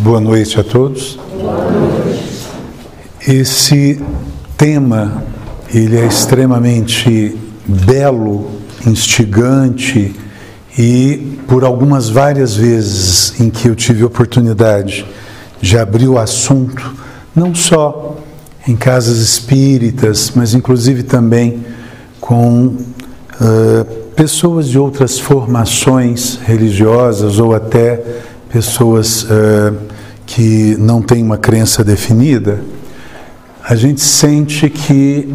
Boa noite a todos. Esse tema, ele é extremamente belo, instigante e por algumas várias vezes em que eu tive oportunidade de abrir o assunto, não só em casas espíritas, mas inclusive também com pessoas de outras formações religiosas ou até pessoas que não têm uma crença definida, a gente sente que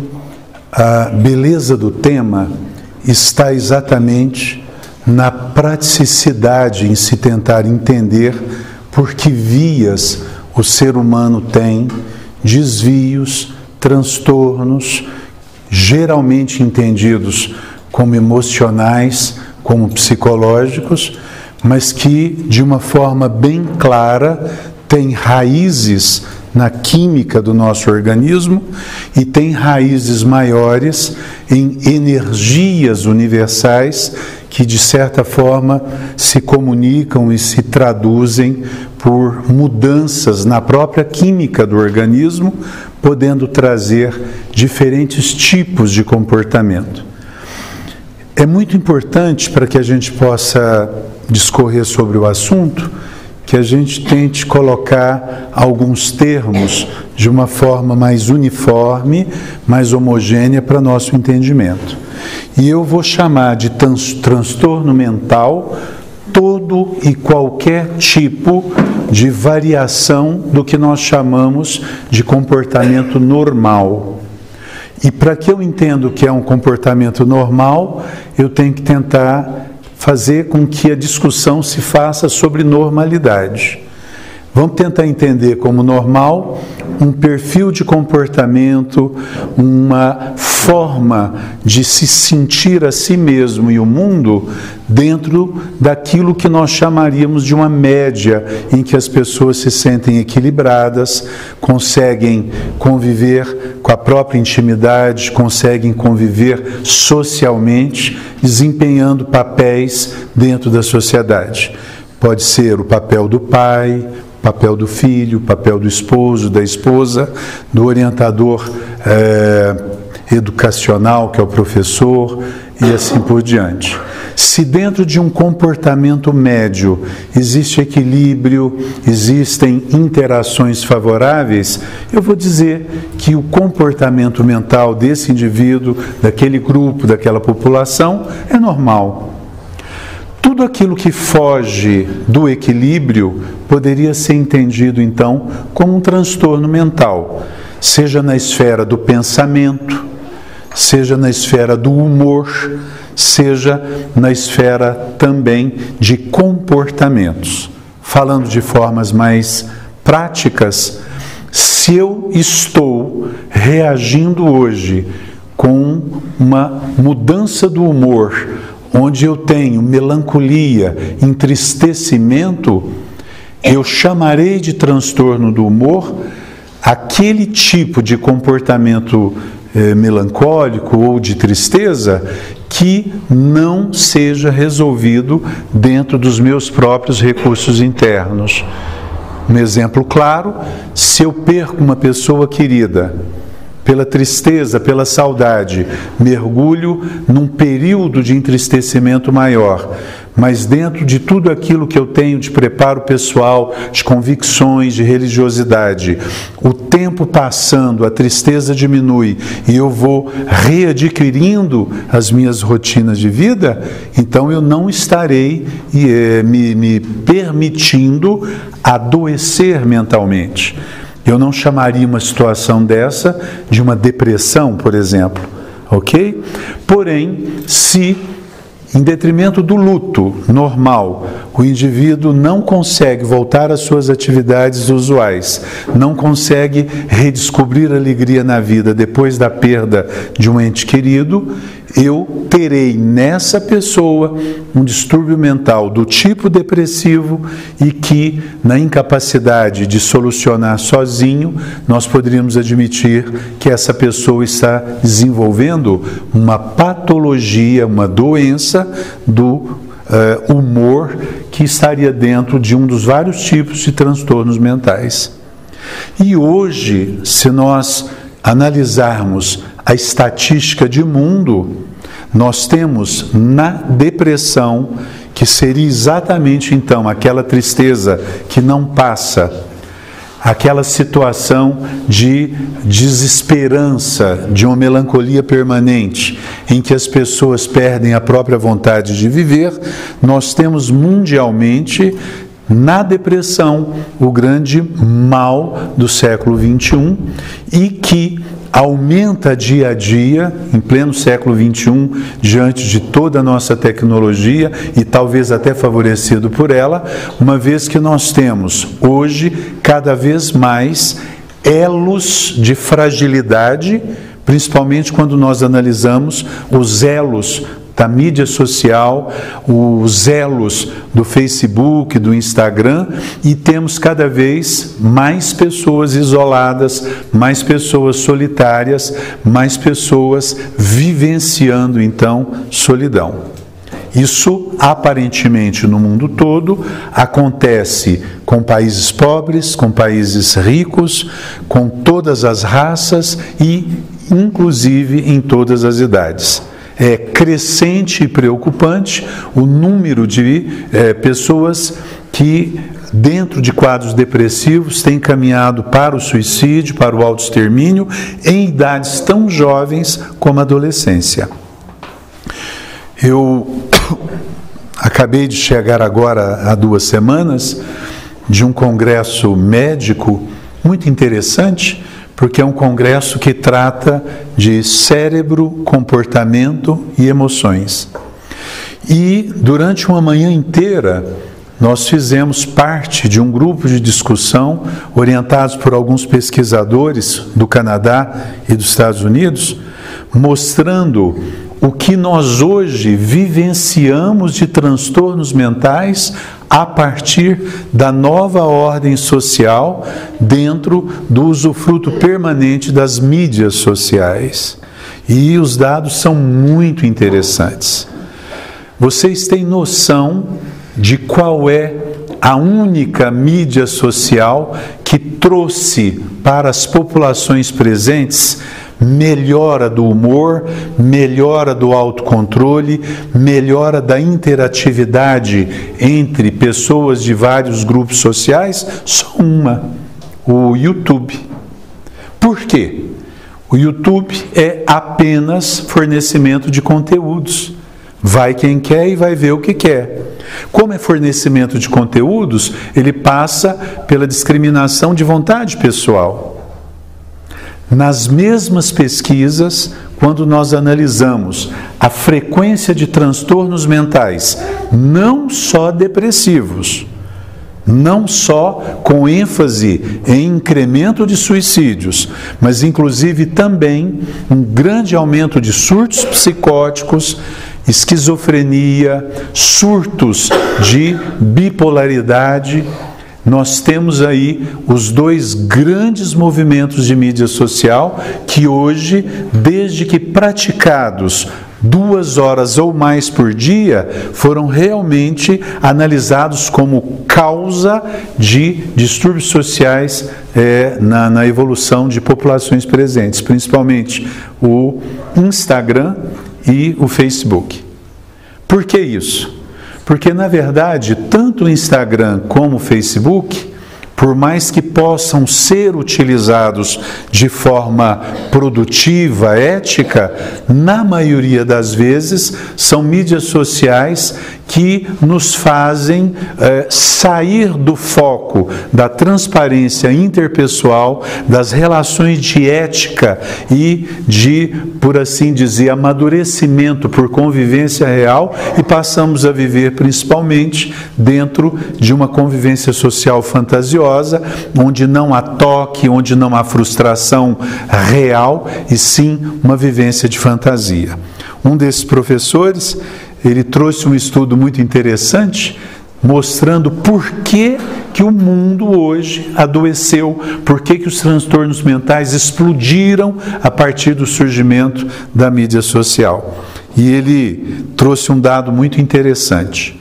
a beleza do tema está exatamente na praticidade em se tentar entender por que vias o ser humano tem desvios, transtornos, geralmente entendidos como emocionais, como psicológicos, mas que, de uma forma bem clara, tem raízes na química do nosso organismo e tem raízes maiores em energias universais que, de certa forma, se comunicam e se traduzem por mudanças na própria química do organismo, podendo trazer diferentes tipos de comportamento. É muito importante, para que a gente possa discorrer sobre o assunto, que a gente tente colocar alguns termos de uma forma mais uniforme, mais homogênea para nosso entendimento. E eu vou chamar de transtorno mental todo e qualquer tipo de variação do que nós chamamos de comportamento normal. E para que eu entenda o que é um comportamento normal, eu tenho que tentar fazer com que a discussão se faça sobre normalidade. Vamos tentar entender como normal um perfil de comportamento, uma forma de se sentir a si mesmo e o mundo dentro daquilo que nós chamaríamos de uma média, em que as pessoas se sentem equilibradas, conseguem conviver com a própria intimidade, conseguem conviver socialmente, desempenhando papéis dentro da sociedade. Pode ser o papel do pai, o papel do filho, o papel do esposo, da esposa, do orientador educacional, que é o professor, e assim por diante. Se dentro de um comportamento médio existe equilíbrio, existem interações favoráveis, eu vou dizer que o comportamento mental desse indivíduo, daquele grupo, daquela população, é normal. Tudo aquilo que foge do equilíbrio poderia ser entendido, então, como um transtorno mental, seja na esfera do pensamento, seja na esfera do humor, seja na esfera também de comportamentos. Falando de formas mais práticas, se eu estou reagindo hoje com uma mudança do humor, onde eu tenho melancolia, entristecimento, eu chamarei de transtorno do humor aquele tipo de comportamento melancólico ou de tristeza que não seja resolvido dentro dos meus próprios recursos internos. Um exemplo claro: se eu perco uma pessoa querida, pela tristeza, pela saudade, mergulho num período de entristecimento maior, mas dentro de tudo aquilo que eu tenho de preparo pessoal, de convicções, de religiosidade, o tempo passando, a tristeza diminui e eu vou readquirindo as minhas rotinas de vida, então eu não estarei me permitindo adoecer mentalmente. Eu não chamaria uma situação dessa de uma depressão, por exemplo, ok? Porém, se em detrimento do luto normal, o indivíduo não consegue voltar às suas atividades usuais, não consegue redescobrir a alegria na vida depois da perda de um ente querido, eu terei nessa pessoa um distúrbio mental do tipo depressivo e que, na incapacidade de solucionar sozinho, nós poderíamos admitir que essa pessoa está desenvolvendo uma patologia, uma doença do humor que estaria dentro de um dos vários tipos de transtornos mentais. E hoje, se nós analisarmos a estatística de mundo, nós temos na depressão, que seria exatamente então aquela tristeza que não passa, aquela situação de desesperança, de uma melancolia permanente, em que as pessoas perdem a própria vontade de viver, nós temos mundialmente, na depressão, o grande mal do século XXI e que aumenta dia a dia, em pleno século XXI, diante de toda a nossa tecnologia e talvez até favorecido por ela, uma vez que nós temos hoje cada vez mais elos de fragilidade, principalmente quando nós analisamos os elos da mídia social, os elos do Facebook, do Instagram, e temos cada vez mais pessoas isoladas, mais pessoas solitárias, mais pessoas vivenciando, então, solidão. Isso, aparentemente, no mundo todo, acontece com países pobres, com países ricos, com todas as raças e, inclusive, em todas as idades. É crescente e preocupante o número de pessoas que, dentro de quadros depressivos, têm caminhado para o suicídio, para o autoextermínio, em idades tão jovens como a adolescência. Eu acabei de chegar agora há 2 semanas de um congresso médico muito interessante, porque é um congresso que trata de cérebro, comportamento e emoções. E durante uma manhã inteira, nós fizemos parte de um grupo de discussão orientados por alguns pesquisadores do Canadá e dos Estados Unidos, mostrando o que nós hoje vivenciamos de transtornos mentais a partir da nova ordem social dentro do usufruto permanente das mídias sociais. E os dados são muito interessantes. Vocês têm noção de qual é a única mídia social que trouxe para as populações presentes melhora do humor, melhora do autocontrole, melhora da interatividade entre pessoas de vários grupos sociais? Só uma, o YouTube. Por quê? O YouTube é apenas fornecimento de conteúdos. Vai quem quer e vai ver o que quer. Como é fornecimento de conteúdos, ele passa pela discriminação de vontade pessoal. Nas mesmas pesquisas, quando nós analisamos a frequência de transtornos mentais, não só depressivos, não só com ênfase em incremento de suicídios, mas inclusive também um grande aumento de surtos psicóticos, esquizofrenia, surtos de bipolaridade. Nós temos aí os 2 grandes movimentos de mídia social que hoje, desde que praticados 2 horas ou mais por dia, foram realmente analisados como causa de distúrbios sociais na evolução de populações presentes, principalmente o Instagram e o Facebook. Por que isso? Porque, na verdade, tanto o Instagram como o Facebook, por mais que possam ser utilizados de forma produtiva, ética, na maioria das vezes são mídias sociais que nos fazem sair do foco da transparência interpessoal, das relações de ética e de, por assim dizer, amadurecimento por convivência real e passamos a viver principalmente dentro de uma convivência social fantasiosa, onde não há toque, onde não há frustração real e sim uma vivência de fantasia. Um desses professores, ele trouxe um estudo muito interessante, mostrando por que o mundo hoje adoeceu, por que os transtornos mentais explodiram a partir do surgimento da mídia social. E ele trouxe um dado muito interessante.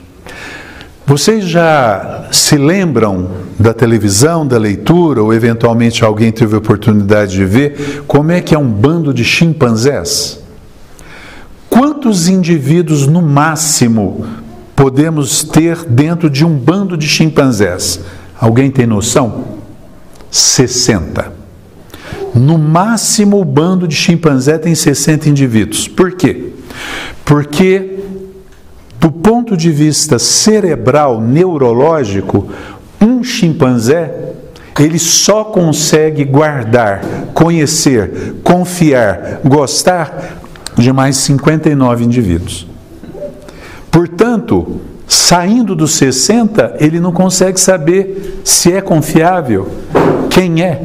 Vocês já se lembram da televisão, da leitura, ou eventualmente alguém teve a oportunidade de ver como é que é um bando de chimpanzés? Quantos indivíduos no máximo podemos ter dentro de um bando de chimpanzés? Alguém tem noção? 60. No máximo o bando de chimpanzé tem 60 indivíduos. Por quê? Porque do ponto de vista cerebral, neurológico, um chimpanzé, ele só consegue guardar, conhecer, confiar, gostar de mais 59 indivíduos. Portanto, saindo dos 60, ele não consegue saber se é confiável, quem é.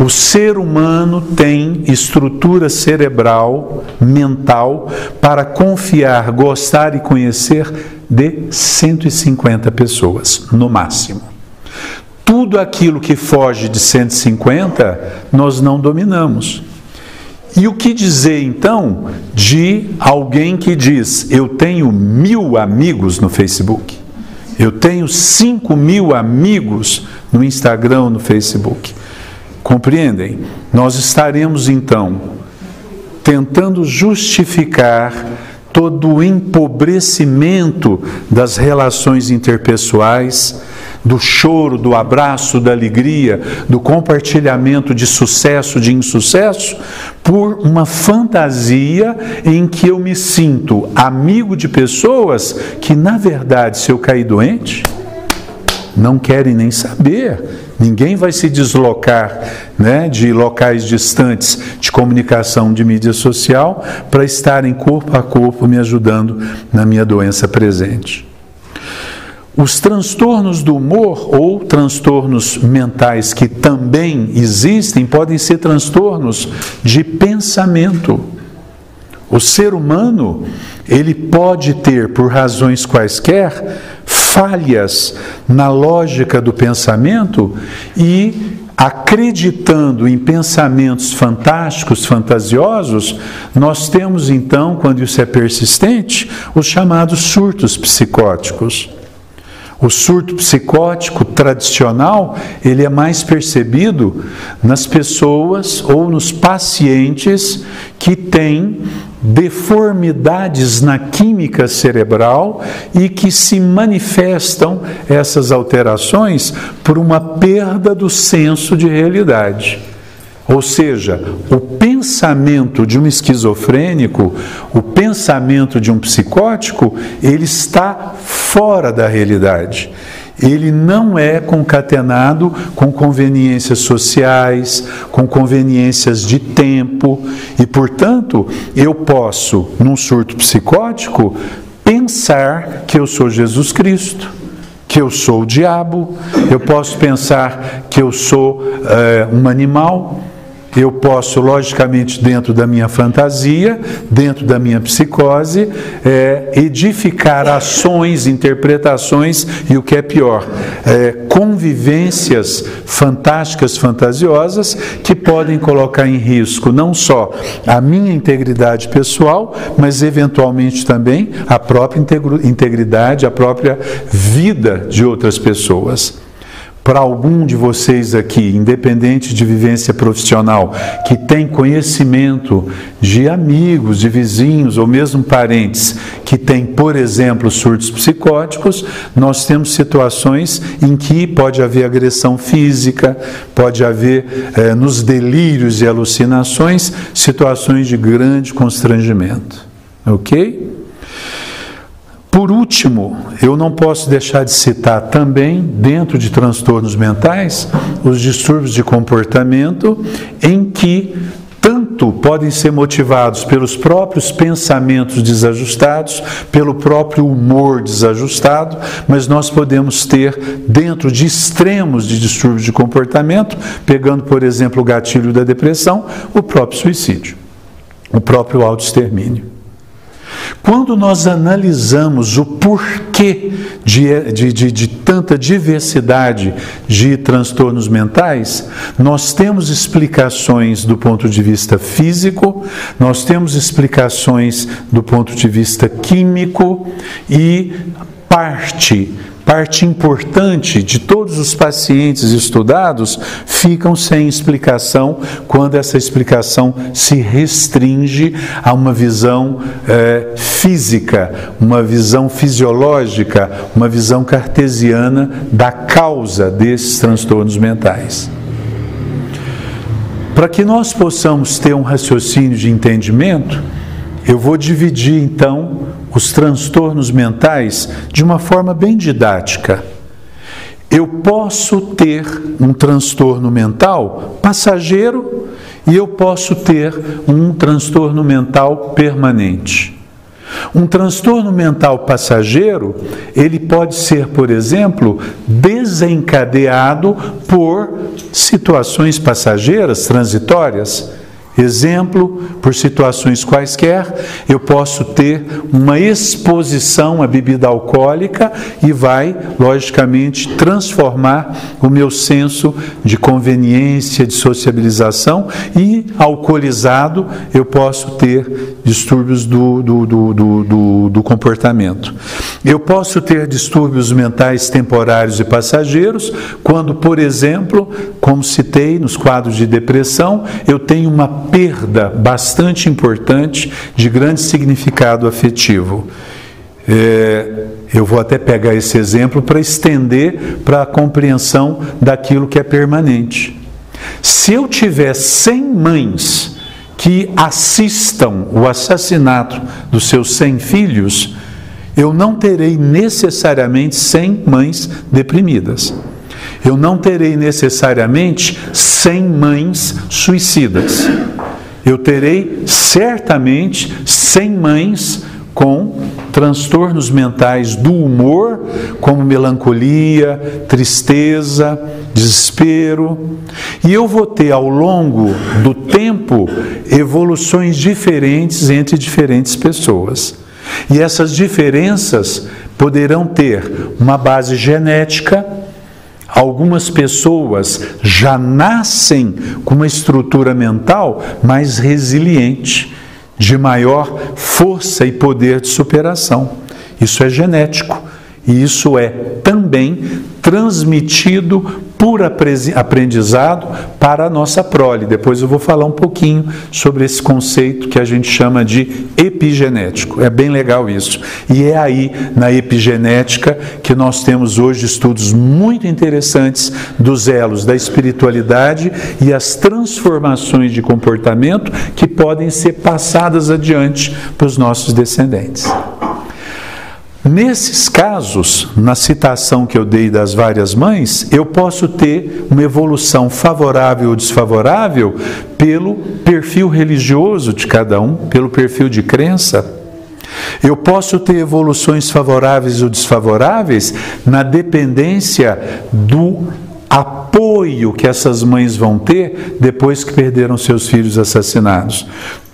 O ser humano tem estrutura cerebral, mental, para confiar, gostar e conhecer de 150 pessoas, no máximo. Tudo aquilo que foge de 150, nós não dominamos. E o que dizer, então, de alguém que diz, eu tenho 1000 amigos no Facebook, eu tenho 5.000 amigos no Instagram, no Facebook. Compreendem? Nós estaremos, então, tentando justificar todo o empobrecimento das relações interpessoais, do choro, do abraço, da alegria, do compartilhamento de sucesso, de insucesso, por uma fantasia em que eu me sinto amigo de pessoas que, na verdade, se eu cair doente, não querem nem saber. Ninguém vai se deslocar, né, de locais distantes de comunicação de mídia social para estarem corpo a corpo me ajudando na minha doença presente. Os transtornos do humor ou transtornos mentais que também existem podem ser transtornos de pensamento. O ser humano, ele pode ter, por razões quaisquer, falhas na lógica do pensamento e, acreditando em pensamentos fantásticos, fantasiosos, nós temos então, quando isso é persistente, os chamados surtos psicóticos. O surto psicótico tradicional, ele é mais percebido nas pessoas ou nos pacientes que têm deformidades na química cerebral e que se manifestam essas alterações por uma perda do senso de realidade. Ou seja, o pensamento de um esquizofrênico, o pensamento de um psicótico, ele está fora da realidade. Ele não é concatenado com conveniências sociais, com conveniências de tempo, e, portanto, eu posso, num surto psicótico, pensar que eu sou Jesus Cristo, que eu sou o diabo, eu posso pensar que eu sou um animal. Eu posso, logicamente, dentro da minha fantasia, dentro da minha psicose, edificar ações, interpretações e, o que é pior, convivências fantásticas, fantasiosas, que podem colocar em risco não só a minha integridade pessoal, mas eventualmente também a própria integridade, a própria vida de outras pessoas. Para algum de vocês aqui, independente de vivência profissional, que tem conhecimento de amigos, de vizinhos ou mesmo parentes que têm, por exemplo, surtos psicóticos, nós temos situações em que pode haver agressão física, pode haver, nos delírios e alucinações, situações de grande constrangimento. Ok? Por último, eu não posso deixar de citar também, dentro de transtornos mentais, os distúrbios de comportamento, em que tanto podem ser motivados pelos próprios pensamentos desajustados, pelo próprio humor desajustado, mas nós podemos ter, dentro de extremos de distúrbios de comportamento, pegando, por exemplo, o gatilho da depressão, o próprio suicídio, o próprio autoextermínio. Quando nós analisamos o porquê de tanta diversidade de transtornos mentais, nós temos explicações do ponto de vista físico, nós temos explicações do ponto de vista químico e parte parte importante de todos os pacientes estudados ficam sem explicação quando essa explicação se restringe a uma visão física, uma visão fisiológica, uma visão cartesiana da causa desses transtornos mentais. Para que nós possamos ter um raciocínio de entendimento, eu vou dividir então os transtornos mentais de uma forma bem didática. Eu posso ter um transtorno mental passageiro e eu posso ter um transtorno mental permanente. Um transtorno mental passageiro, ele pode ser, por exemplo, desencadeado por situações passageiras, transitórias. Exemplo, por situações quaisquer, eu posso ter uma exposição à bebida alcoólica e vai, logicamente, transformar o meu senso de conveniência, de sociabilização, e, alcoolizado, eu posso ter distúrbios do comportamento. Eu posso ter distúrbios mentais temporários e passageiros, quando, por exemplo, como citei nos quadros de depressão, eu tenho uma perda bastante importante de grande significado afetivo. Eu vou até pegar esse exemplo para estender para a compreensão daquilo que é permanente. Se eu tiver 100 mães que assistam o assassinato dos seus 100 filhos, eu não terei necessariamente 100 mães deprimidas. Eu não terei necessariamente 100 mães suicidas. Eu terei certamente 100 mães com transtornos mentais do humor, como melancolia, tristeza, desespero. E eu vou ter ao longo do tempo evoluções diferentes entre diferentes pessoas. E essas diferenças poderão ter uma base genética. Algumas pessoas já nascem com uma estrutura mental mais resiliente, de maior força e poder de superação. Isso é genético e isso é também transmitido por aprendizado para a nossa prole. Depois eu vou falar um pouquinho sobre esse conceito que a gente chama de epigenético. É bem legal isso. E é aí, na epigenética, que nós temos hoje estudos muito interessantes dos elos da espiritualidade e as transformações de comportamento que podem ser passadas adiante para os nossos descendentes. Nesses casos, na citação que eu dei das várias mães, eu posso ter uma evolução favorável ou desfavorável pelo perfil religioso de cada um, pelo perfil de crença. Eu posso ter evoluções favoráveis ou desfavoráveis na dependência do apoio que essas mães vão ter depois que perderam seus filhos assassinados.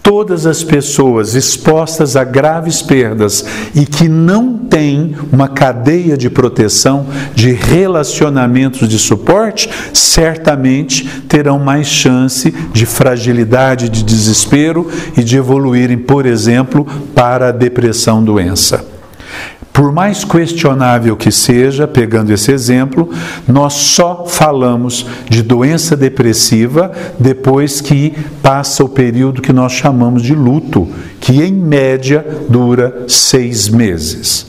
Todas as pessoas expostas a graves perdas e que não têm uma cadeia de proteção, de relacionamentos de suporte, certamente terão mais chance de fragilidade, de desespero e de evoluírem, por exemplo, para a depressão doença. Por mais questionável que seja, pegando esse exemplo, nós só falamos de doença depressiva depois que passa o período que nós chamamos de luto, que em média dura 6 meses.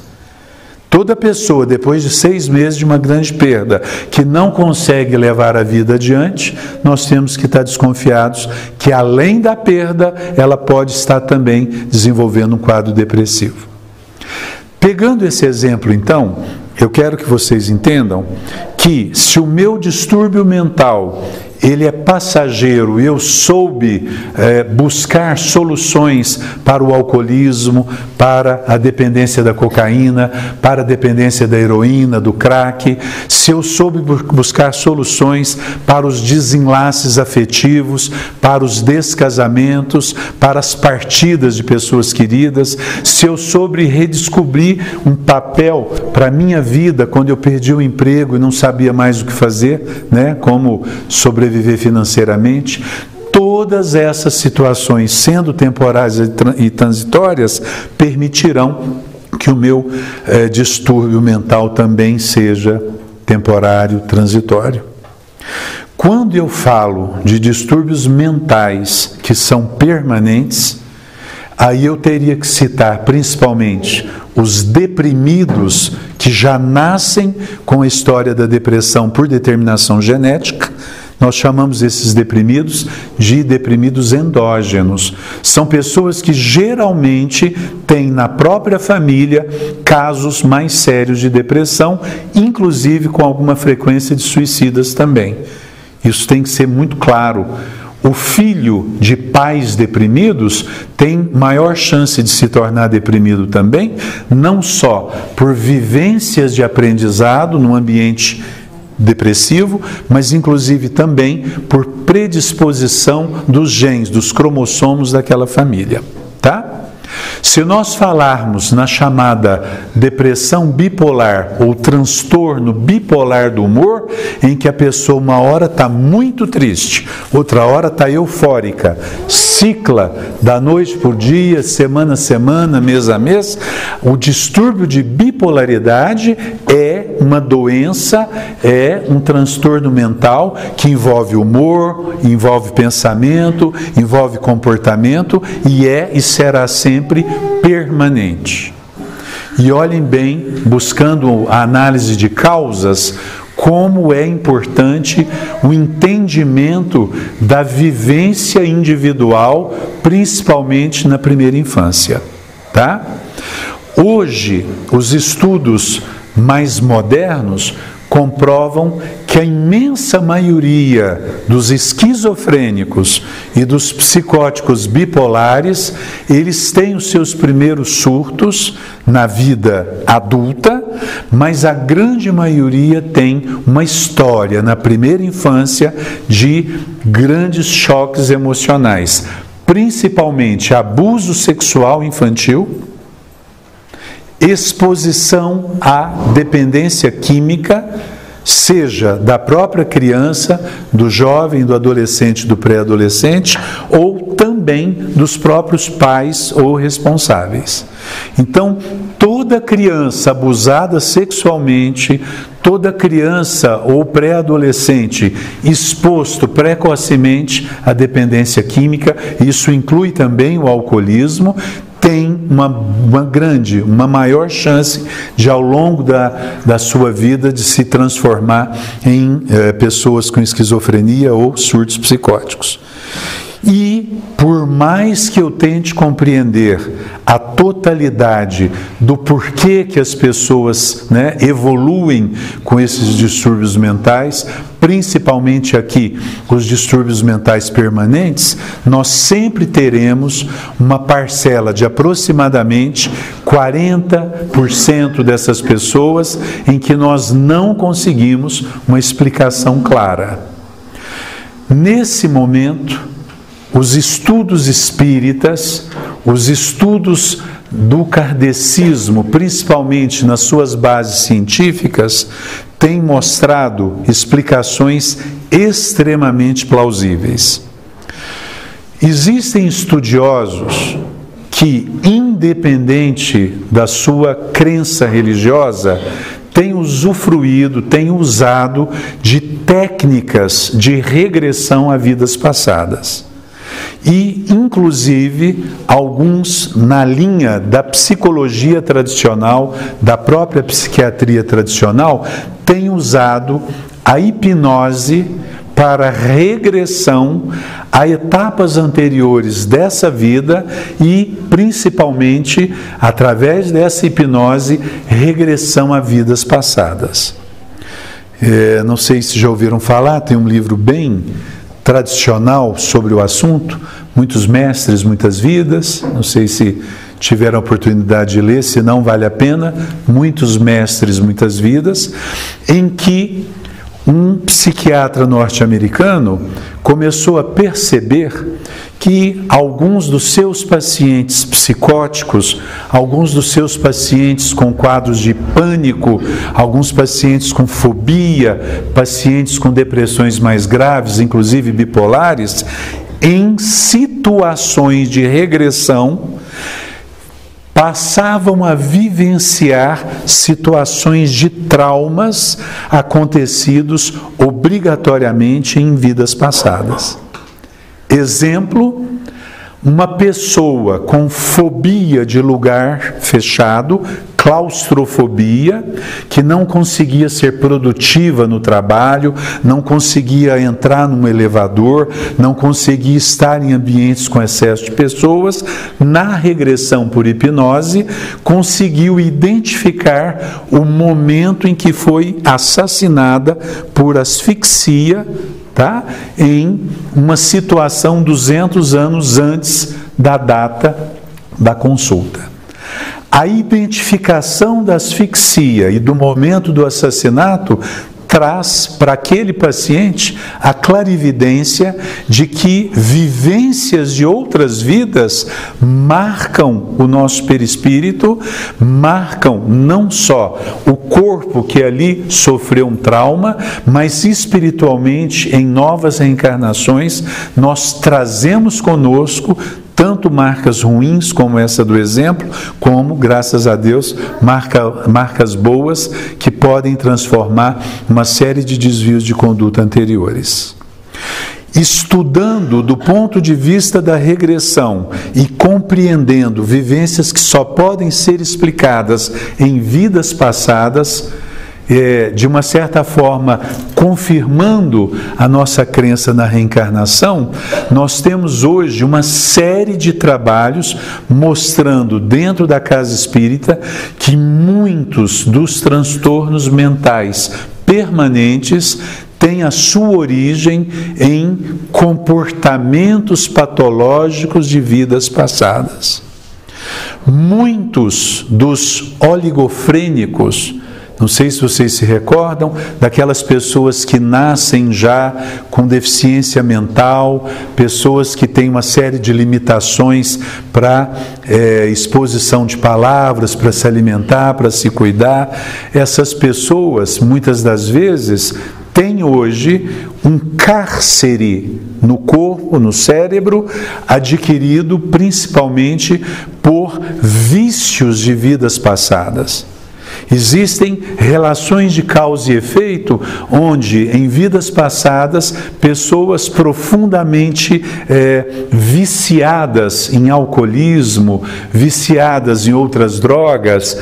Toda pessoa, depois de 6 meses de uma grande perda, que não consegue levar a vida adiante, nós temos que estar desconfiados que além da perda, ela pode estar também desenvolvendo um quadro depressivo. Pegando esse exemplo, então, eu quero que vocês entendam que se o meu distúrbio mental ele é passageiro e eu soube buscar soluções para o alcoolismo, para a dependência da cocaína, para a dependência da heroína, do crack, se eu soube buscar soluções para os desenlaces afetivos, para os descasamentos, para as partidas de pessoas queridas, se eu soube redescobrir um papel para a minha vida quando eu perdi o emprego e não sabia mais o que fazer, né, como sobreviver financeiramente, todas essas situações, sendo temporárias e transitórias, permitirão que o meu distúrbio mental também seja temporário, transitório. Quando eu falo de distúrbios mentais que são permanentes, aí eu teria que citar principalmente os deprimidos que já nascem com a história da depressão por determinação genética. Nós chamamos esses deprimidos de deprimidos endógenos. São pessoas que geralmente têm na própria família casos mais sérios de depressão, inclusive com alguma frequência de suicidas também. Isso tem que ser muito claro. O filho de pais deprimidos tem maior chance de se tornar deprimido também, não só por vivências de aprendizado no ambiente depressivo, mas inclusive também por predisposição dos genes, dos cromossomos daquela família, tá? Se nós falarmos na chamada depressão bipolar ou transtorno bipolar do humor, em que a pessoa uma hora está muito triste, outra hora está eufórica, cicla da noite por dia, semana a semana, mês a mês, o distúrbio de bipolaridade é uma doença, é um transtorno mental que envolve humor, envolve pensamento, envolve comportamento e é e será sempre permanente. E olhem bem, buscando a análise de causas, como é importante o entendimento da vivência individual, principalmente na primeira infância, tá? Hoje, os estudos mais modernos comprovam que a imensa maioria dos esquizofrênicos e dos psicóticos bipolares, eles têm os seus primeiros surtos na vida adulta, mas a grande maioria tem uma história na primeira infância de grandes choques emocionais, principalmente abuso sexual infantil, exposição à dependência química, seja da própria criança, do jovem, do adolescente, do pré-adolescente, ou também dos próprios pais ou responsáveis. Então, toda criança abusada sexualmente, toda criança ou pré-adolescente exposto precocemente à dependência química, isso inclui também o alcoolismo, tem uma maior chance de, ao longo da sua vida, de se transformar em pessoas com esquizofrenia ou surtos psicóticos. E, por mais que eu tente compreender a totalidade do porquê que as pessoas evoluem com esses distúrbios mentais, principalmente aqui os distúrbios mentais permanentes, nós sempre teremos uma parcela de aproximadamente 40% dessas pessoas em que nós não conseguimos uma explicação clara. Nesse momento, os estudos espíritas, os estudos do kardecismo, principalmente nas suas bases científicas, têm mostrado explicações extremamente plausíveis. Existem estudiosos que, independente da sua crença religiosa, têm usufruído, têm usado de técnicas de regressão a vidas passadas. E, inclusive, alguns na linha da psicologia tradicional, da própria psiquiatria tradicional, têm usado a hipnose para regressão a etapas anteriores dessa vida e, principalmente, através dessa hipnose, regressão a vidas passadas. Não sei se já ouviram falar, tem um livro bem tradicional sobre o assunto, muitos mestres, muitas vidas, não sei se tiveram a oportunidade de ler, se não vale a pena, muitos mestres, muitas vidas, em que um psiquiatra norte-americano começou a perceber que alguns dos seus pacientes psicóticos, alguns dos seus pacientes com quadros de pânico, alguns pacientes com fobia, pacientes com depressões mais graves, inclusive bipolares, em situações de regressão, passavam a vivenciar situações de traumas acontecidos obrigatoriamente em vidas passadas. Exemplo, uma pessoa com fobia de lugar fechado, claustrofobia, que não conseguia ser produtiva no trabalho, não conseguia entrar num elevador, não conseguia estar em ambientes com excesso de pessoas, na regressão por hipnose, conseguiu identificar o momento em que foi assassinada por asfixia, em uma situação 200 anos antes da data da consulta. A identificação da asfixia e do momento do assassinato traz para aquele paciente a clarividência de que vivências de outras vidas marcam o nosso perispírito, marcam não só o corpo que ali sofreu um trauma, mas espiritualmente, em novas reencarnações, nós trazemos conosco tanto marcas ruins como essa do exemplo, como, graças a Deus, marcas boas que podem transformar uma série de desvios de conduta anteriores. Estudando do ponto de vista da regressão e compreendendo vivências que só podem ser explicadas em vidas passadas, de uma certa forma, confirmando a nossa crença na reencarnação, nós temos hoje uma série de trabalhos mostrando dentro da casa espírita que muitos dos transtornos mentais permanentes têm a sua origem em comportamentos patológicos de vidas passadas. Muitos dos oligofrênicos, não sei se vocês se recordam daquelas pessoas que nascem já com deficiência mental, pessoas que têm uma série de limitações para exposição de palavras, para se alimentar, para se cuidar. Essas pessoas, muitas das vezes, têm hoje um cárcere no corpo, no cérebro, adquirido principalmente por vícios de vidas passadas. Existem relações de causa e efeito, onde em vidas passadas, pessoas profundamente viciadas em alcoolismo, viciadas em outras drogas,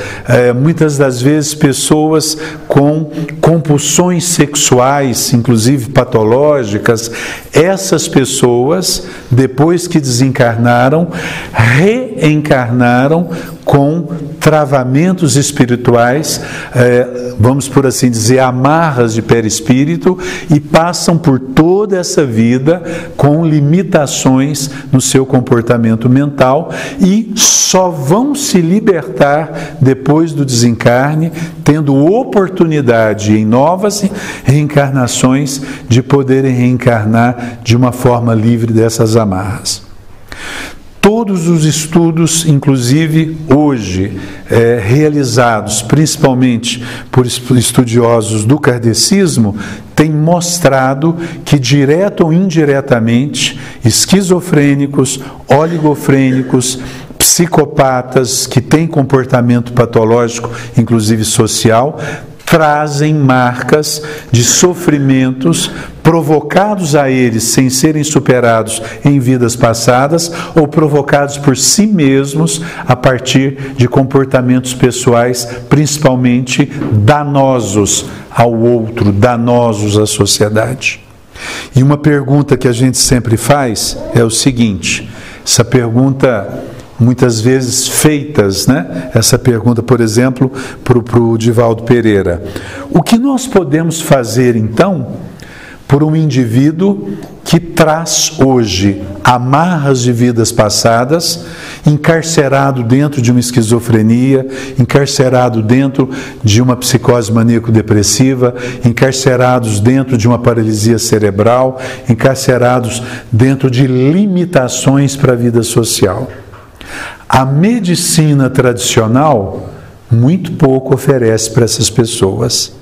muitas das vezes pessoas com compulsões sexuais, inclusive patológicas, essas pessoas, depois que desencarnaram, reencarnaram com travamentos espirituais, vamos por assim dizer, amarras de perispírito, e passam por toda essa vida com limitações no seu comportamento mental e só vão se libertar depois do desencarne, tendo oportunidade em novas reencarnações de poderem reencarnar de uma forma livre dessas amarras. Todos os estudos, inclusive hoje, realizados principalmente por estudiosos do kardecismo, têm mostrado que, direto ou indiretamente, esquizofrênicos, oligofrênicos, psicopatas que têm comportamento patológico, inclusive social, trazem marcas de sofrimentos provocados a eles sem serem superados em vidas passadas ou provocados por si mesmos a partir de comportamentos pessoais, principalmente danosos ao outro, danosos à sociedade. E uma pergunta que a gente sempre faz é o seguinte, essa pergunta muitas vezes feitas, essa pergunta, por exemplo, para o Divaldo Pereira. O que nós podemos fazer, então, por um indivíduo que traz hoje amarras de vidas passadas, encarcerado dentro de uma esquizofrenia, encarcerado dentro de uma psicose maníaco-depressiva, encarcerados dentro de uma paralisia cerebral, encarcerados dentro de limitações para a vida social? A medicina tradicional muito pouco oferece para essas pessoas.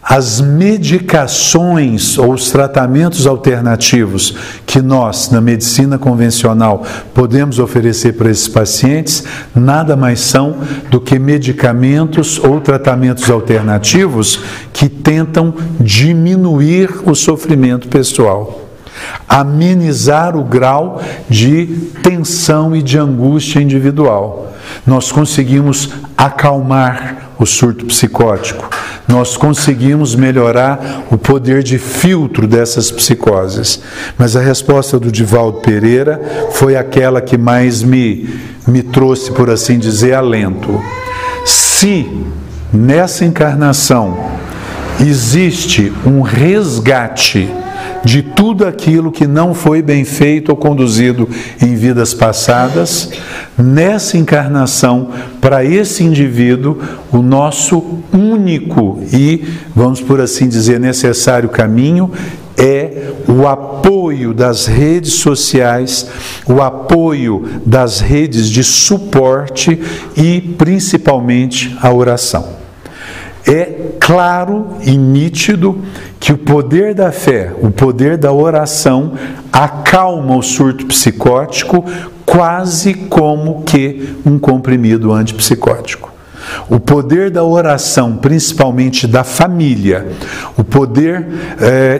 as medicações ou os tratamentos alternativos que nós, na medicina convencional, podemos oferecer para esses pacientes, nada mais são do que medicamentos ou tratamentos alternativos que tentam diminuir o sofrimento pessoal, amenizar o grau de tensão e de angústia individual. Nós conseguimos acalmar o surto psicótico, nós conseguimos melhorar o poder de filtro dessas psicoses. Mas a resposta do Divaldo Pereira foi aquela que mais me trouxe, por assim dizer, alento. Se nessa encarnação existe um resgate de tudo aquilo que não foi bem feito ou conduzido em vidas passadas, nessa encarnação, para esse indivíduo, o nosso único e, vamos por assim dizer, necessário caminho é o apoio das redes sociais, o apoio das redes de suporte e, principalmente, a oração. É claro e nítido que o poder da fé, o poder da oração, acalma o surto psicótico quase como que um comprimido antipsicótico. O poder da oração, principalmente da família, o poder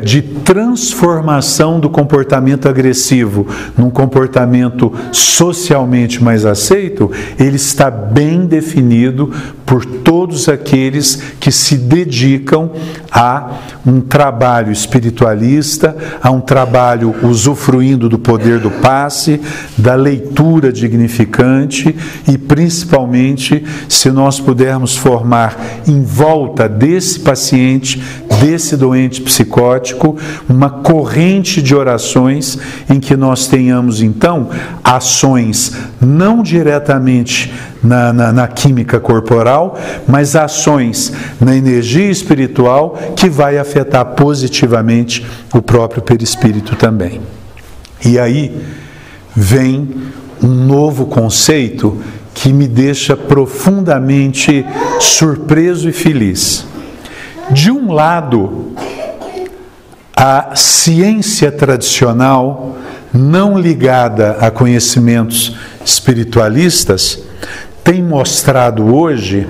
de transformação do comportamento agressivo num comportamento socialmente mais aceito, ele está bem definido por todos aqueles que se dedicam a um trabalho espiritualista, a um trabalho usufruindo do poder do passe, da leitura dignificante e, principalmente, se nós pudermos formar em volta desse paciente, desse doente psicótico, uma corrente de orações em que nós tenhamos, então, ações não diretamente na química corporal, mas ações na energia espiritual que vai afetar positivamente o próprio perispírito também. E aí vem um novo conceito que me deixa profundamente surpreso e feliz. De um lado, a ciência tradicional, não ligada a conhecimentos espiritualistas, tem mostrado hoje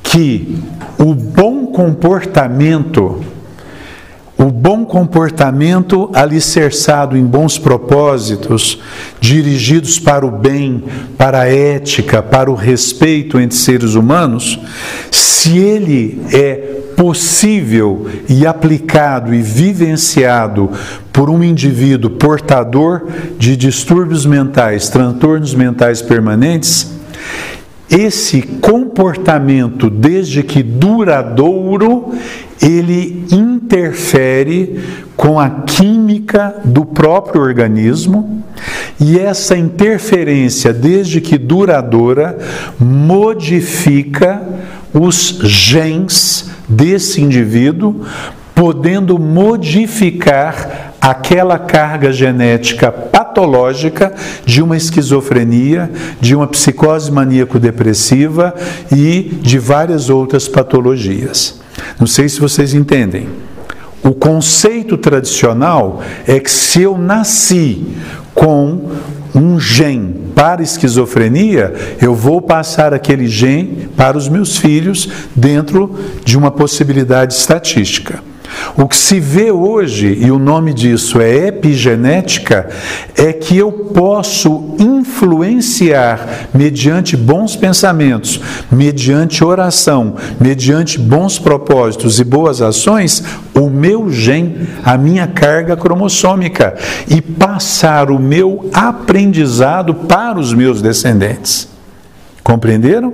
que o bom comportamento alicerçado em bons propósitos, dirigidos para o bem, para a ética, para o respeito entre seres humanos, se ele é possível e aplicado e vivenciado por um indivíduo portador de distúrbios mentais, transtornos mentais permanentes, esse comportamento, desde que duradouro, ele interfere com a química do próprio organismo, e essa interferência, desde que duradoura, modifica os genes desse indivíduo, podendo modificar aquela carga genética patológica de uma esquizofrenia, de uma psicose maníaco-depressiva e de várias outras patologias. Não sei se vocês entendem. O conceito tradicional é que se eu nasci com um gene para esquizofrenia, eu vou passar aquele gene para os meus filhos dentro de uma possibilidade estatística. O que se vê hoje, e o nome disso é epigenética, é que eu posso influenciar, mediante bons pensamentos, mediante oração, mediante bons propósitos e boas ações, o meu gene, a minha carga cromossômica, e passar o meu aprendizado para os meus descendentes. Compreenderam?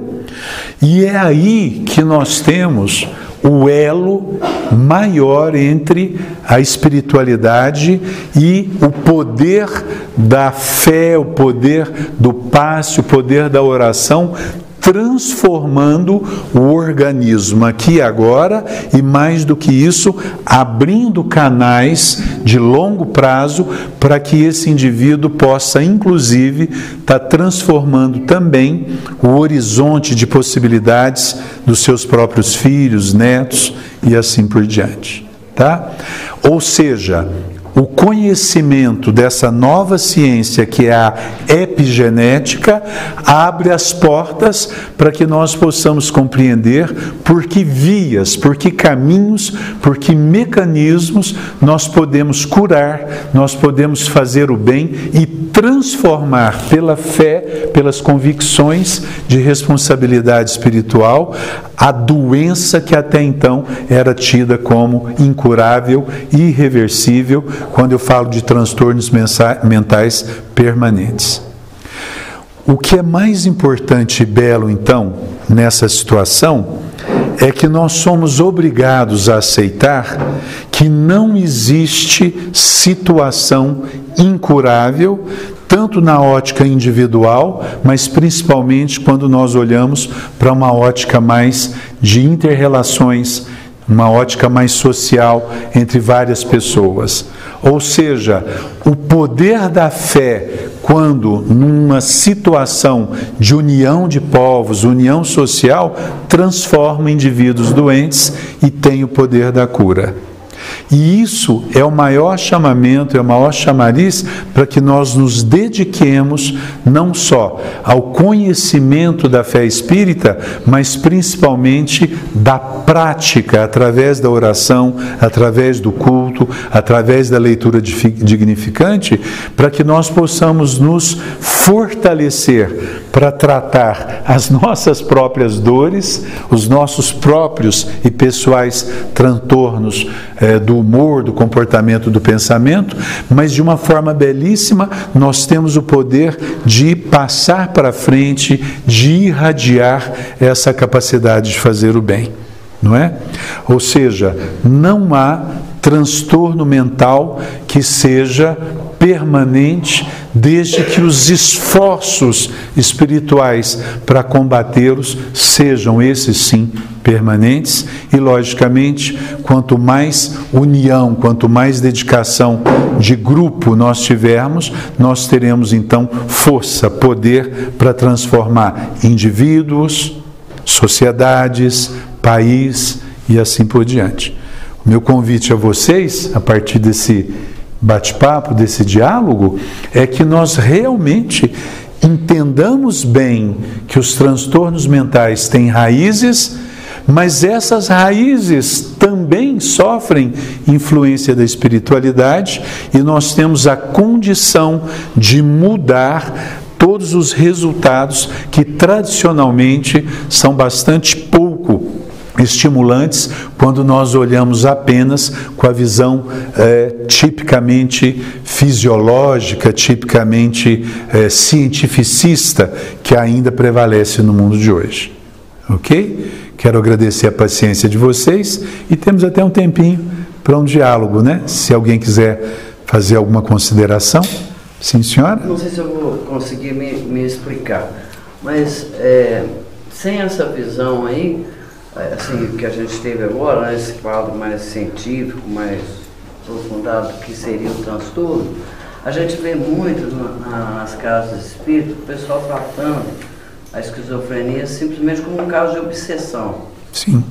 E é aí que nós temos o elo maior entre a espiritualidade e o poder da fé, o poder do passe, o poder da oração, transformando o organismo aqui e agora, e mais do que isso, abrindo canais de longo prazo para que esse indivíduo possa, inclusive, estar transformando também o horizonte de possibilidades dos seus próprios filhos, netos e assim por diante, tá? Ou seja, o conhecimento dessa nova ciência, que é a epigenética, abre as portas para que nós possamos compreender por que vias, por que caminhos, por que mecanismos nós podemos curar, nós podemos fazer o bem e transformar pela fé, pelas convicções de responsabilidade espiritual, a doença que até então era tida como incurável e irreversível, quando eu falo de transtornos mentais permanentes. O que é mais importante e belo, então, nessa situação, é que nós somos obrigados a aceitar que não existe situação incurável, tanto na ótica individual, mas principalmente quando nós olhamos para uma ótica mais de inter-relações, uma ótica mais social entre várias pessoas. Ou seja, o poder da fé, quando numa situação de união de povos, união social, transforma indivíduos doentes e tem o poder da cura. E isso é o maior chamamento, é o maior chamariz para que nós nos dediquemos não só ao conhecimento da fé espírita, mas principalmente da prática, através da oração, através do culto, através da leitura dignificante, para que nós possamos nos fortalecer para tratar as nossas próprias dores, os nossos próprios e pessoais transtornos do humor, do comportamento, do pensamento, mas de uma forma belíssima nós temos o poder de passar para frente, de irradiar essa capacidade de fazer o bem, não é? Ou seja, não há transtorno mental que seja permanente, desde que os esforços espirituais para combatê-los sejam, esses sim, permanentes. E, logicamente, quanto mais união, quanto mais dedicação de grupo nós tivermos, nós teremos, então, força, poder para transformar indivíduos, sociedades, país e assim por diante. O meu convite a vocês, a partir desse bate-papo, desse diálogo, é que nós realmente entendamos bem que os transtornos mentais têm raízes, mas essas raízes também sofrem influência da espiritualidade e nós temos a condição de mudar todos os resultados que tradicionalmente são bastante pouco estimulantes quando nós olhamos apenas com a visão tipicamente fisiológica, tipicamente cientificista que ainda prevalece no mundo de hoje. Ok? Quero agradecer a paciência de vocês e temos até um tempinho para um diálogo, né? Se alguém quiser fazer alguma consideração. Sim, senhora? Não sei se eu vou conseguir me explicar, mas sem essa visão aí, assim, que a gente teve agora, né, esse quadro mais científico, mais aprofundado que seria o transtorno, a gente vê muito nas casas espíritas o pessoal tratando a esquizofrenia simplesmente como um caso de obsessão. Sim.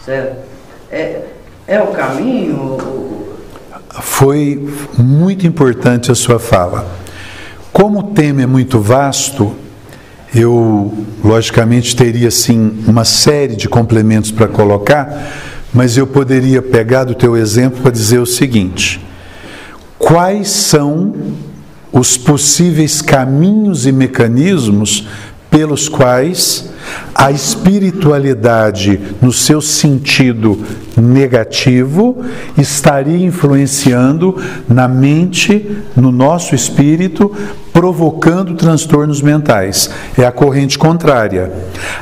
Certo? É o caminho? Foi muito importante a sua fala. Como o tema é muito vasto, eu, logicamente, teria, sim, uma série de complementos para colocar, mas eu poderia pegar do teu exemplo para dizer o seguinte: quais são os possíveis caminhos e mecanismos pelos quais a espiritualidade, no seu sentido negativo, estaria influenciando na mente, no nosso espírito, provocando transtornos mentais. É a corrente contrária.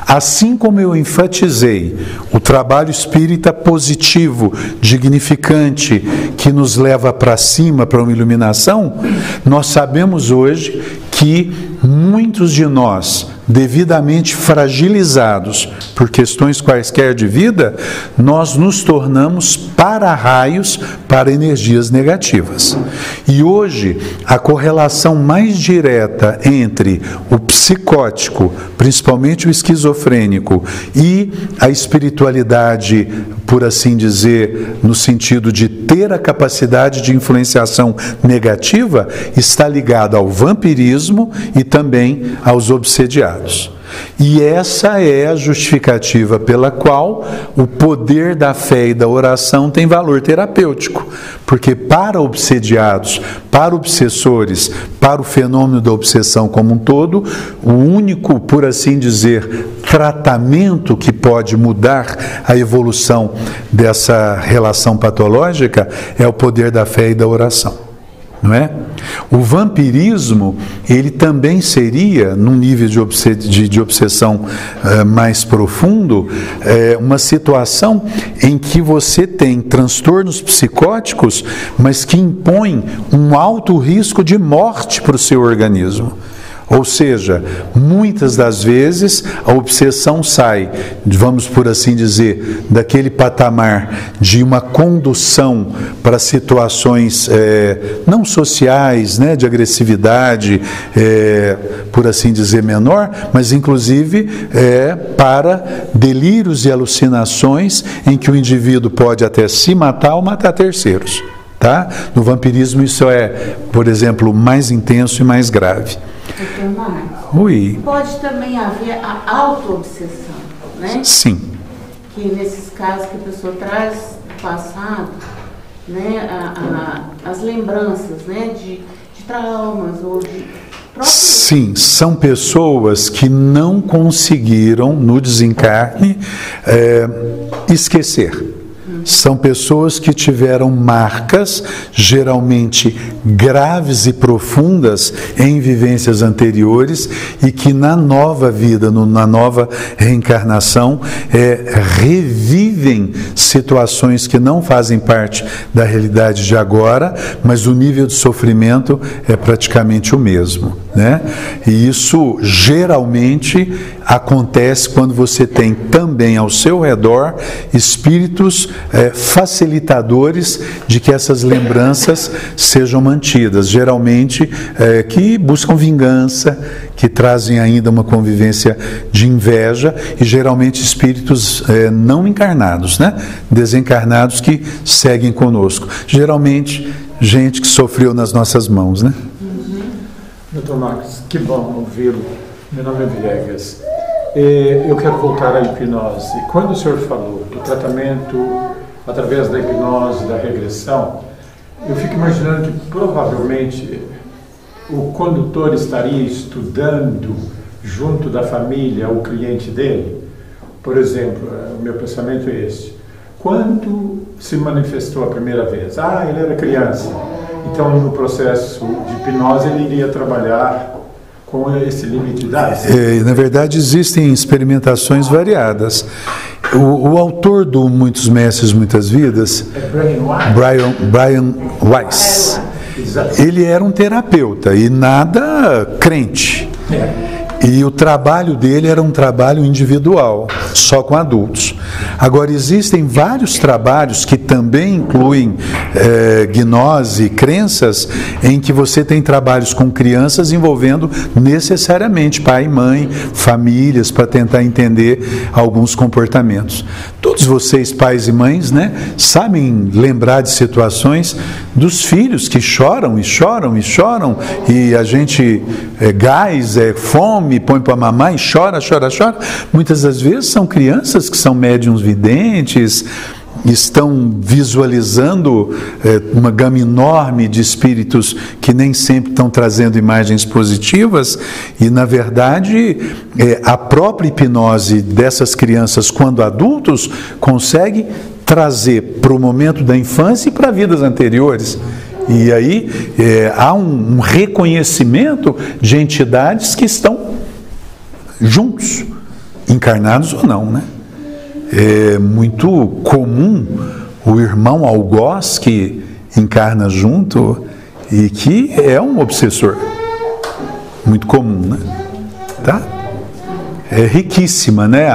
Assim como eu enfatizei o trabalho espírita positivo, dignificante, que nos leva para cima, para uma iluminação, nós sabemos hoje que muitos de nós, devidamente fragilizados por questões quaisquer de vida, nós nos tornamos para-raios para energias negativas. E hoje, a correlação mais direta entre o psicótico, principalmente o esquizofrênico, e a espiritualidade, por assim dizer, no sentido de ter a capacidade de influenciação negativa, está ligada ao vampirismo e também aos obsediados. E essa é a justificativa pela qual o poder da fé e da oração tem valor terapêutico. Porque para obsediados, para obsessores, para o fenômeno da obsessão como um todo, o único, por assim dizer, tratamento que pode mudar a evolução dessa relação patológica é o poder da fé e da oração. Não é? O vampirismo, ele também seria, num nível de obsessão mais profundo, uma situação em que você tem transtornos psicóticos, mas que impõem um alto risco de morte para o seu organismo. Ou seja, muitas das vezes a obsessão sai, vamos por assim dizer, daquele patamar de uma condução para situações não sociais, né, de agressividade, por assim dizer, menor, mas inclusive para delírios e alucinações em que o indivíduo pode até se matar ou matar terceiros. Tá? No vampirismo isso é, por exemplo, mais intenso e mais grave. Doutor Marcos, Oi. Pode também haver a auto-obsessão, né? Sim. Que nesses casos que a pessoa traz do passado, né, as lembranças, né, de traumas ou de... Sim, são pessoas que não conseguiram, no desencarne, esquecer. São pessoas que tiveram marcas, geralmente graves e profundas, em vivências anteriores e que na nova vida, na nova reencarnação, revivem situações que não fazem parte da realidade de agora, mas o nível de sofrimento é praticamente o mesmo, né? E isso geralmente acontece quando você tem também ao seu redor espíritos facilitadores de que essas lembranças sejam mantidas, geralmente que buscam vingança, que trazem ainda uma convivência de inveja e geralmente espíritos não encarnados, né? Desencarnados que seguem conosco, geralmente gente que sofreu nas nossas mãos, né? Doutor Marcos, que bom ouvi-lo. Meu nome é Viegas. Eu quero voltar à hipnose. Quando o senhor falou do tratamento através da hipnose, da regressão, eu fico imaginando que provavelmente o condutor estaria estudando junto da família o cliente dele. Por exemplo, o meu pensamento é esse. Quando se manifestou a primeira vez? Ele era criança. Então, no processo de hipnose, ele iria trabalhar com esse limite de idade? Na verdade, existem experimentações variadas. O autor do Muitos Mestres, Muitas Vidas, Brian Weiss, ele era um terapeuta e nada crente. E o trabalho dele era um trabalho individual, só com adultos. Agora, existem vários trabalhos que também incluem gnose e crenças, em que você tem trabalhos com crianças envolvendo necessariamente pai e mãe, famílias, para tentar entender alguns comportamentos. Todos vocês, pais e mães, né, sabem lembrar de situações dos filhos que choram e choram e choram, e a gente gás, fome, põe para mamar e chora, chora, chora. Muitas das vezes são crianças que são médiuns videntes, estão visualizando uma gama enorme de espíritos que nem sempre estão trazendo imagens positivas e, na verdade, a própria hipnose dessas crianças, quando adultos, consegue trazer para o momento da infância e para vidas anteriores. E aí há um reconhecimento de entidades que estão juntos, encarnados ou não, né? É muito comum o irmão algoz que encarna junto e que é um obsessor. Muito comum, né? Tá? riquíssima, né?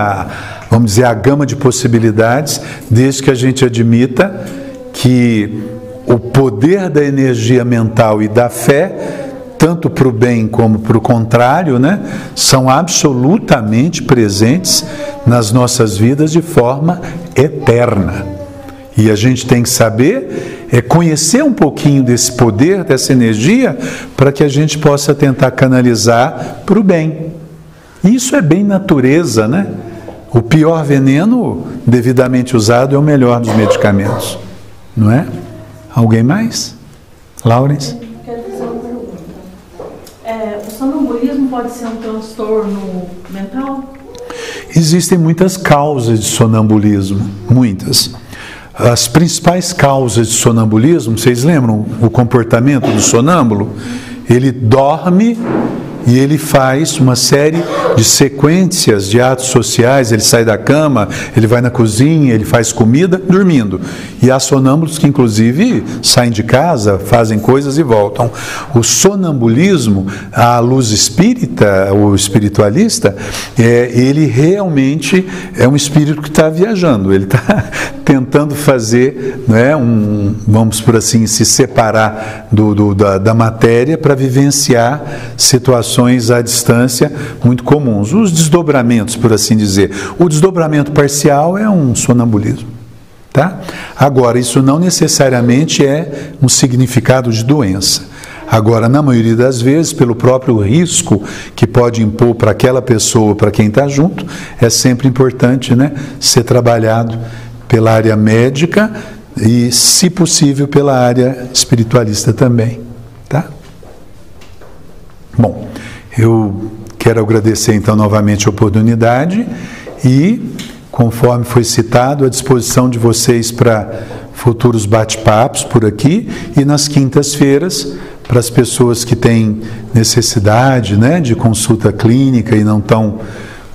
Vamos dizer, a gama de possibilidades, desde que a gente admita que o poder da energia mental e da fé, tanto para o bem como para o contrário, né, são absolutamente presentes nas nossas vidas de forma eterna. E a gente tem que saber, conhecer um pouquinho desse poder, dessa energia, para que a gente possa tentar canalizar para o bem. Isso é bem natureza, né? O pior veneno, devidamente usado, é o melhor dos medicamentos. Não é? Alguém mais? Laurence? Quero fazer uma pergunta. O sonambulismo pode ser um transtorno mental? Existem muitas causas de sonambulismo, muitas. As principais causas de sonambulismo, vocês lembram o comportamento do sonâmbulo? Ele dorme e ele faz uma série de sequências de atos sociais. Ele sai da cama, ele vai na cozinha, ele faz comida, dormindo. E há sonâmbulos que inclusive saem de casa, fazem coisas e voltam. O sonambulismo, a luz espírita, o espiritualista, ele realmente é um espírito que está viajando. Ele está tentando fazer, né, vamos por assim, se separar da matéria para vivenciar situações à distância muito comuns. Os desdobramentos, por assim dizer. O desdobramento parcial é um sonambulismo. Tá? Agora, isso não necessariamente é um significado de doença. Agora, na maioria das vezes, pelo próprio risco que pode impor para aquela pessoa, para quem está junto, é sempre importante, né, ser trabalhado pela área médica e, se possível, pela área espiritualista também. Tá? Bom, eu quero agradecer então novamente a oportunidade e, conforme foi citado, à disposição de vocês para futuros bate-papos por aqui e nas quintas-feiras, para as pessoas que têm necessidade, né, de consulta clínica e não estão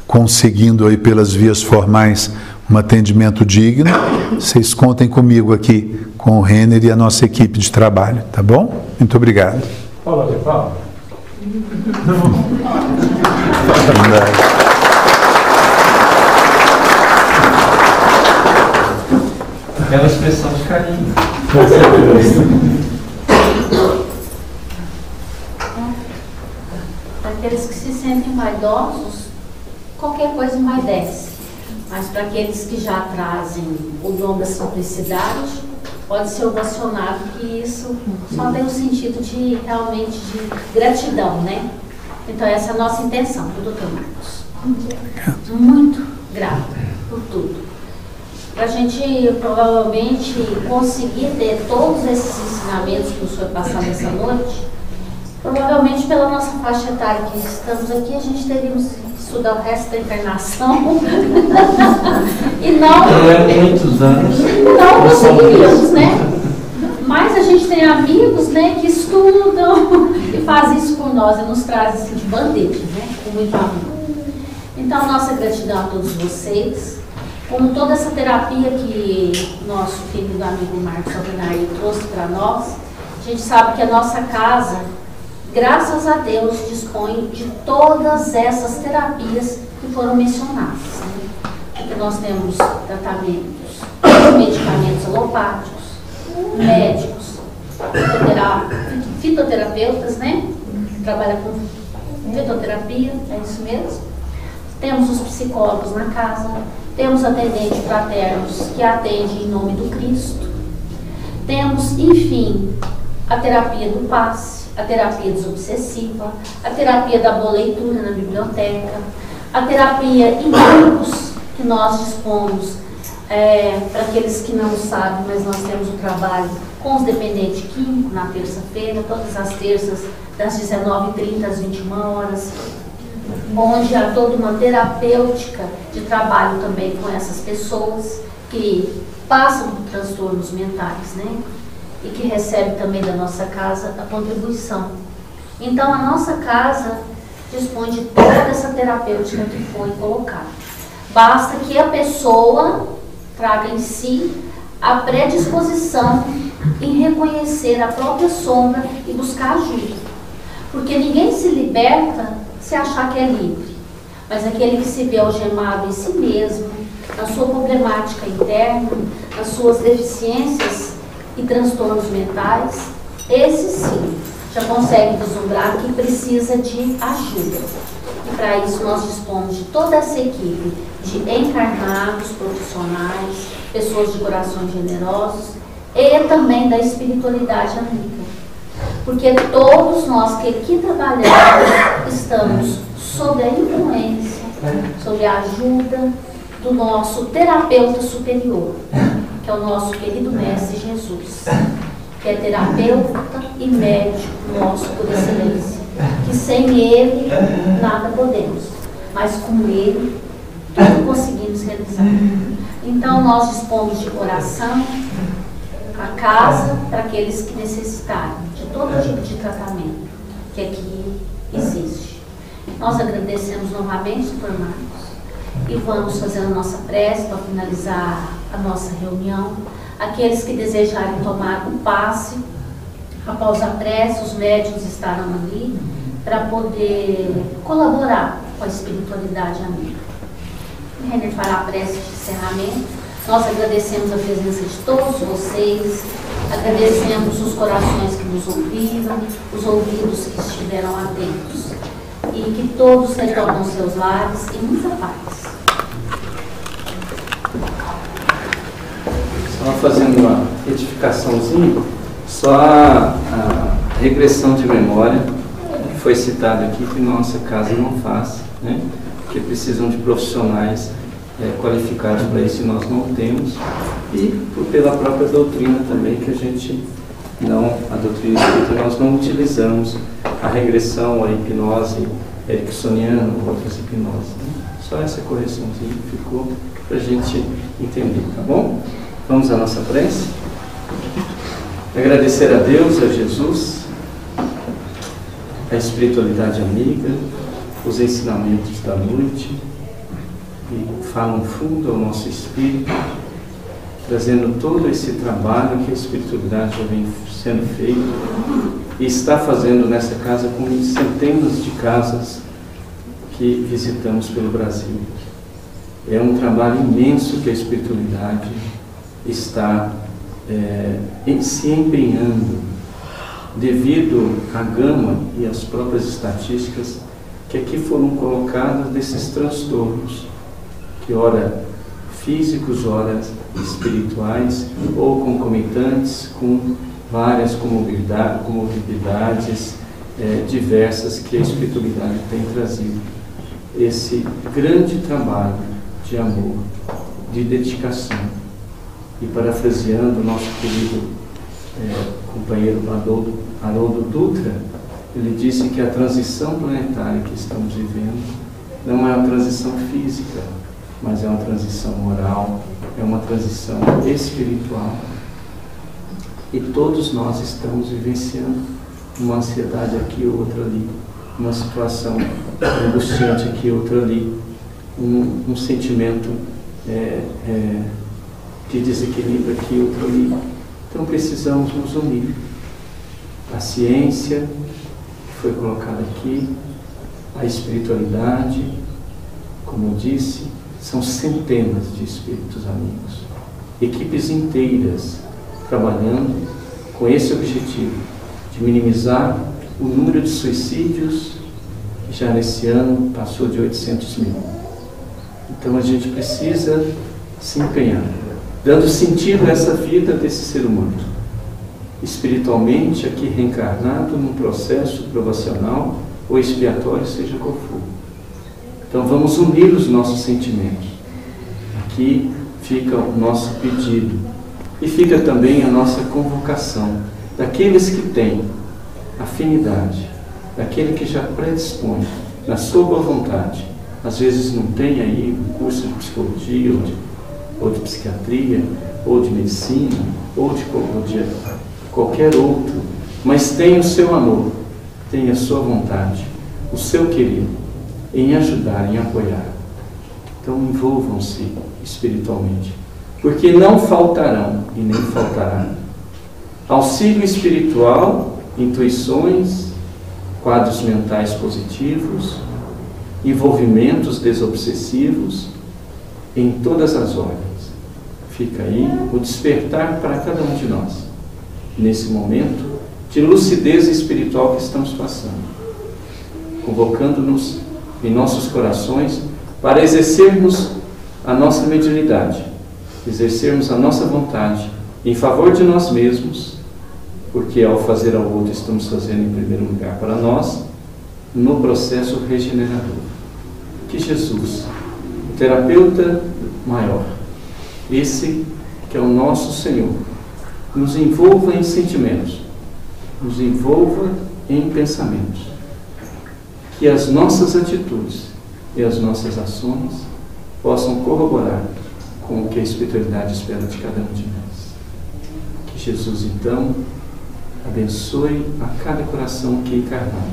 conseguindo aí pelas vias formais um atendimento digno, vocês contem comigo aqui, com o Renner e a nossa equipe de trabalho, tá bom? Muito obrigado. Fala, Paulo. Aquela expressão de carinho. Para aqueles que se sentem vaidosos, qualquer coisa envaidece. Mas para aqueles que já trazem o dom da simplicidade, pode ser ovacionado que isso só tem o sentido de realmente de gratidão, né? Então essa é a nossa intenção, Dr. Marcos. Muito grato por tudo. Para a gente provavelmente conseguir ter todos esses ensinamentos que o senhor passou nessa noite, provavelmente pela nossa faixa etária que estamos aqui, a gente teríamos que estudar o resto da encarnação e não muitos anos. Não conseguiríamos, né? Mas a gente tem amigos, né, que estudam e fazem isso por nós e nos trazem assim, de bandeja, né? Com muito amor. Então, nossa gratidão a todos vocês. Como toda essa terapia que nosso querido amigo Marcos Alvinari trouxe para nós, a gente sabe que a nossa casa, graças a Deus, dispõe de todas essas terapias que foram mencionadas. Né? Porque nós temos tratamentos, medicamentos alopáticos, médicos, fitoterapeutas, né? Trabalha com fitoterapia, é isso mesmo. Temos os psicólogos na casa, temos atendentes fraternos que atendem em nome do Cristo. Temos, enfim, a terapia do passe, a terapia desobsessiva, a terapia da boa leitura na biblioteca, a terapia em grupos que nós dispomos, para aqueles que não sabem, mas nós temos o trabalho com os dependentes químicos na terça-feira, todas as terças, das 19h30 às 21 horas, onde há toda uma terapêutica de trabalho também com essas pessoas que passam por transtornos mentais, né? E que recebem também da nossa casa a contribuição. Então, a nossa casa dispõe de toda essa terapêutica que foi colocada. Basta que a pessoa traga em si a predisposição em reconhecer a própria sombra e buscar ajuda. Porque ninguém se liberta se achar que é livre. mas aquele que se vê algemado em si mesmo, na sua problemática interna, nas suas deficiências e transtornos mentais, esse sim já consegue vislumbrar que precisa de ajuda. E para isso nós dispomos de toda essa equipe de encarnados, profissionais, pessoas de corações generosos e também da espiritualidade amiga. Porque todos nós que aqui trabalhamos estamos sob a influência, sob a ajuda do nosso terapeuta superior, que é o nosso querido Mestre Jesus, que é terapeuta e médico nosso por excelência, que sem ele nada podemos, mas com ele tudo conseguimos realizar. Então nós dispomos de oração, a casa para aqueles que necessitarem de todo tipo de tratamento que aqui existe. Nós agradecemos novamente, Dr. Marcos, e vamos fazer a nossa prece para finalizar a nossa reunião. Aqueles que desejarem tomar o passe, após a prece, os médicos estarão ali para poder colaborar com a espiritualidade amiga. O Renner fará a prece de encerramento. Nós agradecemos a presença de todos vocês, agradecemos os corações que nos ouviram, os ouvidos que estiveram atentos, e que todos retornem aos seus lares em muita paz. Só fazendo uma edificaçãozinha, só a regressão de memória, que foi citado aqui, que nossa casa não faz, né? Porque precisam de profissionais qualificados para isso, e nós não temos, e pela própria doutrina também, que a doutrina espírita, nós não utilizamos a regressão, a hipnose ericksoniana, outras hipnoses, né? Só essa correçãozinha ficou para a gente entender, tá bom? Vamos à nossa prece. Agradecer a Deus, a Jesus, a espiritualidade amiga, os ensinamentos da noite, que falam fundo ao nosso espírito, trazendo todo esse trabalho que a espiritualidade já vem sendo feito e está fazendo nessa casa com centenas de casas que visitamos pelo Brasil. É um trabalho imenso que a espiritualidade está se empenhando, devido à gama e às próprias estatísticas que aqui foram colocadas desses transtornos, que ora físicos, ora espirituais, ou concomitantes com várias comorbidades diversas que a espiritualidade tem trazido. Esse grande trabalho de amor, de dedicação. E parafraseando o nosso querido companheiro Haroldo Dutra, ele disse que a transição planetária que estamos vivendo não é uma transição física, mas é uma transição moral, é uma transição espiritual. E todos nós estamos vivenciando uma ansiedade aqui, outra ali, uma situação angustiante aqui, outra ali, um sentimento de desequilíbrio aqui, outro ali. Então precisamos nos unir. A ciência que foi colocada aqui, a espiritualidade, como eu disse, são centenas de espíritos amigos, equipes inteiras trabalhando com esse objetivo de minimizar o número de suicídios, que já nesse ano passou de 800 mil. Então a gente precisa se empenhar, dando sentido a essa vida desse ser humano, espiritualmente aqui reencarnado num processo provacional ou expiatório, seja qual for. Então vamos unir os nossos sentimentos. Aqui fica o nosso pedido e fica também a nossa convocação daqueles que têm afinidade, daquele que já predispõe na sua boa vontade. Às vezes não tem aí um curso de psicologia ou de psiquiatria, ou de medicina, ou de qualquer outro, mas tem o seu amor, tem a sua vontade, o seu querer em ajudar, em apoiar. Então envolvam-se espiritualmente, porque não faltarão e nem faltará auxílio espiritual, intuições, quadros mentais positivos, envolvimentos desobsessivos em todas as ordens. Fica aí o despertar para cada um de nós, nesse momento de lucidez espiritual que estamos passando, convocando-nos em nossos corações para exercermos a nossa mediunidade, exercermos a nossa vontade em favor de nós mesmos, porque ao fazer ao outro estamos fazendo em primeiro lugar para nós, no processo regenerador. Que Jesus, o terapeuta maior, esse que é o nosso Senhor, nos envolva em sentimentos, nos envolva em pensamentos, que as nossas atitudes e as nossas ações possam corroborar com o que a espiritualidade espera de cada um de nós. Que Jesus, então, abençoe a cada coração que encarnar.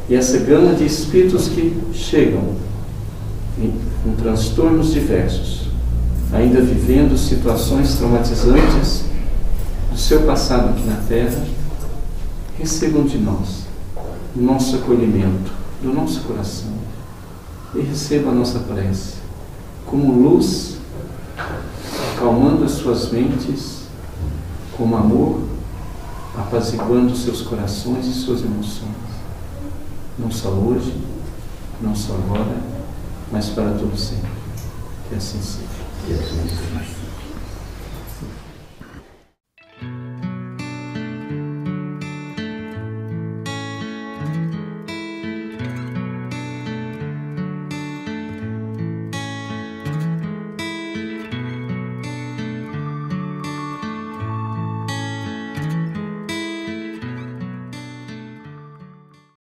E essa gama de espíritos que chegam com transtornos diversos, ainda vivendo situações traumatizantes do seu passado aqui na Terra, recebam de nós o nosso acolhimento, do nosso coração, e recebam a nossa prece como luz, acalmando as suas mentes, como amor, apaziguando seus corações e suas emoções, não só hoje, não só agora, mas para todo sempre. Que assim seja.